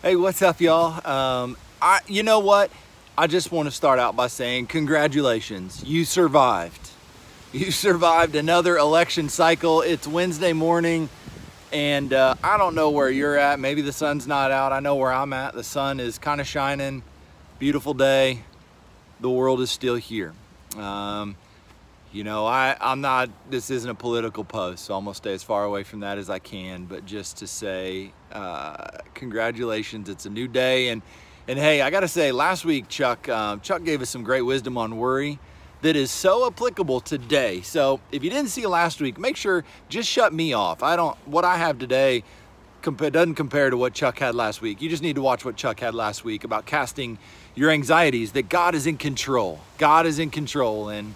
Hey, what's up, y'all? You know what? I just want to start out by saying congratulations. You survived. You survived another election cycle. It's Wednesday morning, and I don't know where you're at. Maybe the sun's not out. I know where I'm at. The sun is kind of shining. Beautiful day. The world is still here. I'm not, this isn't a political post, so I'm gonna stay as far away from that as I can, but just to say, congratulations, it's a new day. And hey, I gotta say, last week, Chuck gave us some great wisdom on worry that is so applicable today. So if you didn't see last week, make sure, just shut me off. What I have today doesn't compare to what Chuck had last week. You just need to watch what Chuck had last week about casting your anxieties, that God is in control. God is in control. And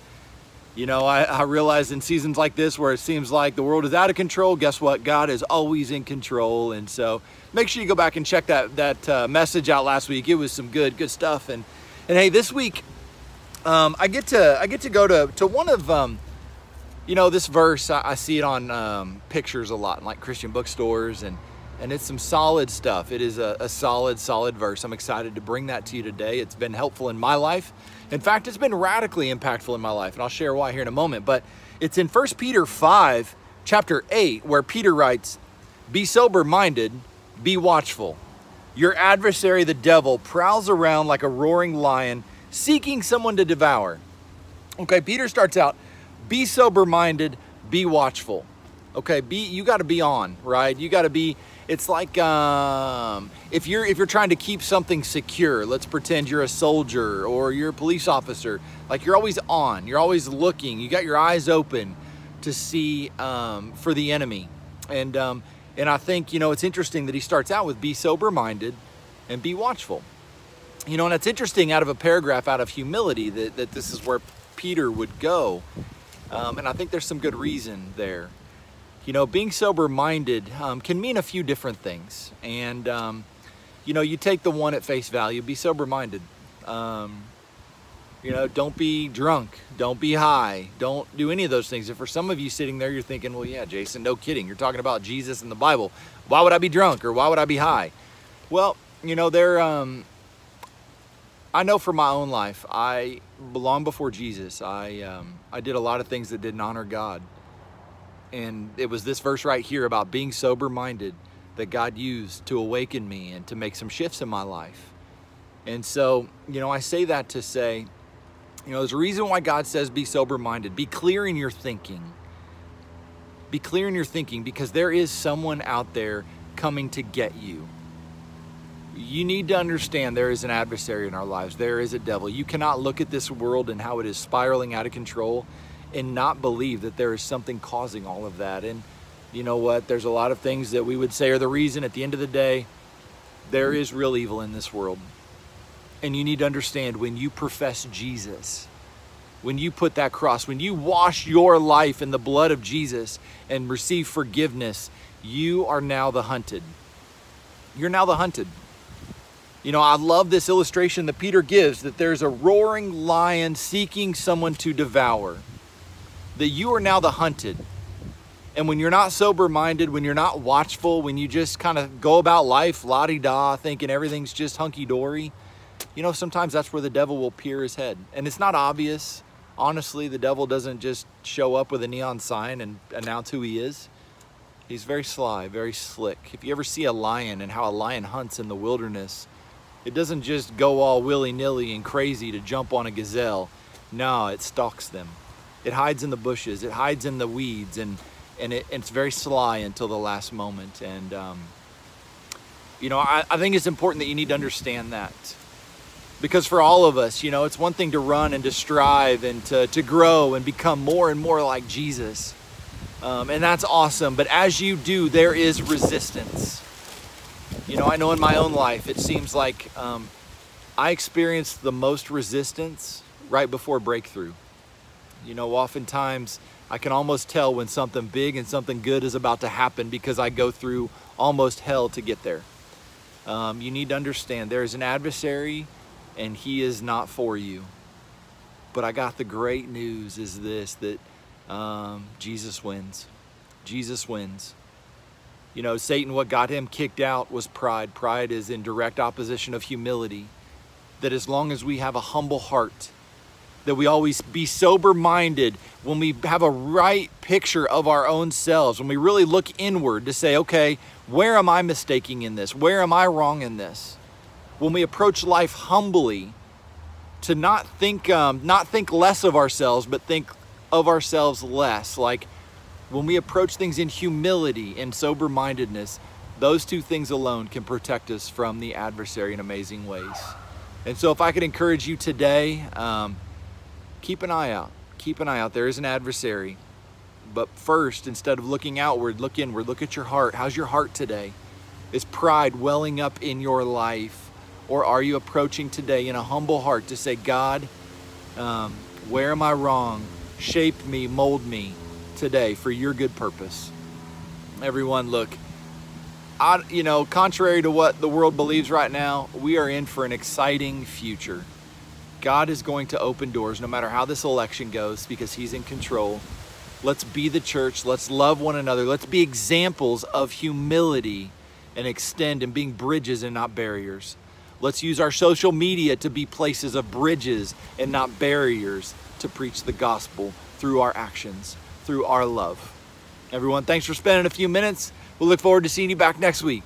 you know, I realize in seasons like this where it seems like the world is out of control, guess what? God is always in control. And so make sure you go back and check that message out last week. It was some good stuff. And hey, this week, I get to go to one of, this verse. I see it on pictures a lot in like Christian bookstores, and it's some solid stuff. It is a solid verse. I'm excited to bring that to you today. It's been helpful in my life. In fact, it's been radically impactful in my life, and I'll share why here in a moment. But it's in 1 Peter 5, chapter 8, where Peter writes, "Be sober-minded, be watchful. Your adversary, the devil, prowls around like a roaring lion, seeking someone to devour." Okay, Peter starts out, be sober-minded, be watchful. Okay, you got to be on, right? You got to be. It's like if you're trying to keep something secure. Let's pretend you're a soldier or you're a police officer. Like, you're always on. You're always looking. You got your eyes open to see for the enemy. And I think, it's interesting that he starts out with be sober-minded and be watchful. And it's interesting, out of a paragraph out of humility, that this is where Peter would go. And I think there's some good reason there. Being sober-minded can mean a few different things. And, you take the one at face value, be sober-minded. Don't be drunk, don't be high, don't do any of those things. And for some of you sitting there, you're thinking, well, yeah, Jason, no kidding. You're talking about Jesus and the Bible. Why would I be drunk, or why would I be high? Well, I know from my own life, long before Jesus, I did a lot of things that didn't honor God. And it was this verse right here about being sober-minded that God used to awaken me and to make some shifts in my life. And so, I say that to say, there's a reason why God says be sober-minded. Be clear in your thinking. Be clear in your thinking, because there is someone out there coming to get you. You need to understand there is an adversary in our lives. There is a devil. You cannot look at this world and how it is spiraling out of control and not believe that there is something causing all of that. And you know what? There's a lot of things that we would say are the reason. At the end of the day, there is real evil in this world. And you need to understand, when you profess Jesus, when you put that cross, when you wash your life in the blood of Jesus and receive forgiveness, you are now the hunted. You're now the hunted. I love this illustration that Peter gives, that there's a roaring lion seeking someone to devour. That you are now the hunted. And when you're not sober-minded, when you're not watchful, when you just kind of go about life la-di-da, thinking everything's just hunky-dory, sometimes that's where the devil will peer his head. And it's not obvious. Honestly, the devil doesn't just show up with a neon sign and announce who he is. He's very sly, very slick. If you ever see a lion and how a lion hunts in the wilderness, it doesn't just go all willy-nilly and crazy to jump on a gazelle. No, it stalks them. It hides in the bushes, it hides in the weeds, and it's very sly until the last moment. And, I think it's important that you need to understand that. Because for all of us, it's one thing to run and to strive and to grow and become more and more like Jesus. And that's awesome. But as you do, there is resistance. I know in my own life, it seems like I experienced the most resistance right before breakthrough. Oftentimes I can almost tell when something big and something good is about to happen, because I go through almost hell to get there. You need to understand there is an adversary, and he is not for you. But I got the great news is this, that Jesus wins. Jesus wins. You know, Satan, what got him kicked out was pride. Pride is in direct opposition of humility. That as long as we have a humble heart, that we always be sober-minded when we have a right picture of our own selves, when we really look inward to say, okay, where am I mistaking in this? Where am I wrong in this? When we approach life humbly, to not think less of ourselves, but think of ourselves less. Like when we approach things in humility and sober-mindedness, those two things alone can protect us from the adversary in amazing ways. And so if I could encourage you today, keep an eye out. Keep an eye out. There is an adversary. But first, instead of looking outward, look inward. Look at your heart. How's your heart today? Is pride welling up in your life? Or are you approaching today in a humble heart to say, God, where am I wrong? Shape me, mold me today for your good purpose. Everyone, look, you know, contrary to what the world believes right now, we are in for an exciting future. God is going to open doors no matter how this election goes because he's in control. Let's be the church. Let's love one another. Let's be examples of humility and extend and being bridges and not barriers. Let's use our social media to be places of bridges and not barriers to preach the gospel through our actions, through our love. Everyone, thanks for spending a few minutes. We'll look forward to seeing you back next week.